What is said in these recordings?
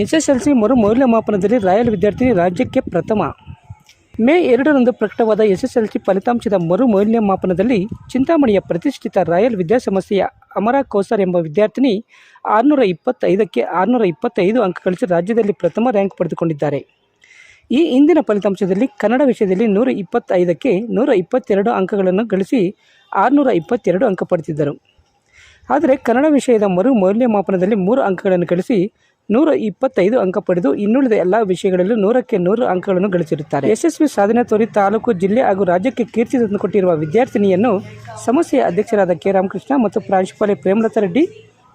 SSLC ಮರು ಮೌಲ್ಯಮಾಪನದಲ್ಲಿ royal ವಿದ್ಯಾರ್ಥಿನಿ ರಾಜ್ಯಕ್ಕೆ ಪ್ರಥಮ. ಮೇ 2ರಂದು ಪ್ರಕಟವಾದ ಎಸ್ಎಸ್ಎಲ್ಸಿ ಫಲಿತಾಂಶದ ಮರು ಮೌಲ್ಯಮಾಪನದಲ್ಲಿ ಚಿಂತಾಮಣಿಯ ಪ್ರತಿಷ್ಠಿತ ರಾಯಲ್ ವಿದ್ಯಾಸಂಸ್ಥೆಯ ಅಮರಾ ಕೌಸರ್ ಎಂಬ ವಿದ್ಯಾರ್ಥಿನಿ 625ಕ್ಕೆ 625 ಅಂಕ ಗಳಿಸಿ ರಾಜ್ಯದಲ್ಲಿ ಪ್ರಥಮ ರ್ಯಾಂಕ್ ಪಡೆದುಕೊಂಡಿದ್ದಾರೆ. ಈ ಹಿಂದಿನ ಫಲಿತಾಂಶದಲ್ಲಿ ಕನ್ನಡ ವಿಷಯದಲ್ಲಿ 125ಕ್ಕೆ 122 ಅಂಕಗಳನ್ನು ಗಳಿಸಿ 622 ಅಂಕ ಪಡೆದಿದ್ದರು. ಆದರೆ ಕನ್ನಡ ವಿಷಯದ ಮರು ಮೌಲ್ಯಮಾಪನದಲ್ಲಿ 3 ಅಂಕಗಳನ್ನು ಗಳಿಸಿ 125 ಅಂಕ ಪಡೆದು ಇನ್ನುಳಿದ ಎಲ್ಲ ವಿಷಯಗಳಲ್ಲೂ 100ಕ್ಕೆ 100 ಅಂಕಗಳನ್ನು ಗಳಿಸಿರುತ್ತಾರೆ. ಯಶಸ್ವಿ ಸಾಧನೆ ತೋರಿ ತಾಲೂಕು, ಜಿಲ್ಲೆ ಹಾಗೂ ರಾಜ್ಯಕ್ಕೆ ಕೀರ್ತಿ ತಂದುಕೊಟ್ಟಿರುವ ವಿದ್ಯಾರ್ಥಿನಿಯನ್ನು ಸಂಸ್ಥೆಯ ಅಧ್ಯಕ್ಷರಾದ ಕೆ. ರಾಮಕೃಷ್ಣ ಮತ್ತು ಪ್ರಾಂಶುಪಾಲೆ ಪ್ರೇಮಲತಾ ರೆಡ್ಡಿ,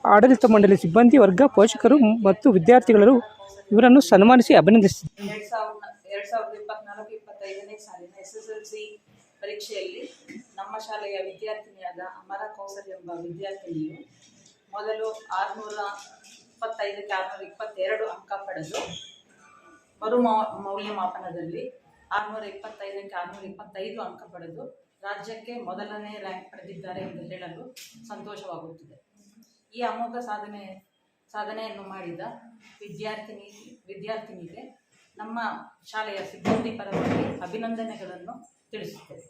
ಆಡಳಿತ ಮಂಡಳಿ ಸಿಬ್ಬಂದಿ ವರ್ಗ, ಪೋಷಕರು ಮತ್ತು ವಿದ್ಯಾರ್ಥಿಗಳು ಇವರನ್ನು ಸನ್ಮಾನಿಸಿ ಅಭಿನಂದಿಸಿದರು. 2024-25ನೇ ಸಾಲಿನ ಎಸ್ಎಸ್ಎಲ್ಸಿ ಪರೀಕ್ಷೆಯಲ್ಲಿ ನಮ್ಮ ಶಾಲೆಯ ವಿದ್ಯಾರ್ಥಿನಿಯಾದ ಅಮರಾ ಕೌಸರ್ ಎಂಬ ವಿದ್ಯಾರ್ಥಿನಿಯು ಮೊದಲು 625ಕ್ಕೆ 622 ಅಂಕ ಪಡೆದು ಮರು ಮೌಲ್ಯಮಾಪನದಲ್ಲಿ 625ಕ್ಕೆ 625 ಅಂಕ ಪಡೆದು ರಾಜ್ಯಕ್ಕೆ ಮೊದಲನೇ ರ್ಯಾಂಕ್ ಪಡೆದಿದ್ದಾರೆ ಎಂದು ಹೇಳಲು ಸಂತೋಷವಾಗುತ್ತಿದೆ. ಈ ಅಮೋಘ ಸಾಧನೆಯನ್ನು ಮಾಡಿದ ವಿದ್ಯಾರ್ಥಿನಿಗೆ ನಮ್ಮ ಶಾಲೆಯ ಸಿಬ್ಬಂದಿ ಪರವಾಗಿ ಅಭಿನಂದನೆಗಳನ್ನು ತಿಳಿಸುತ್ತೇವೆ.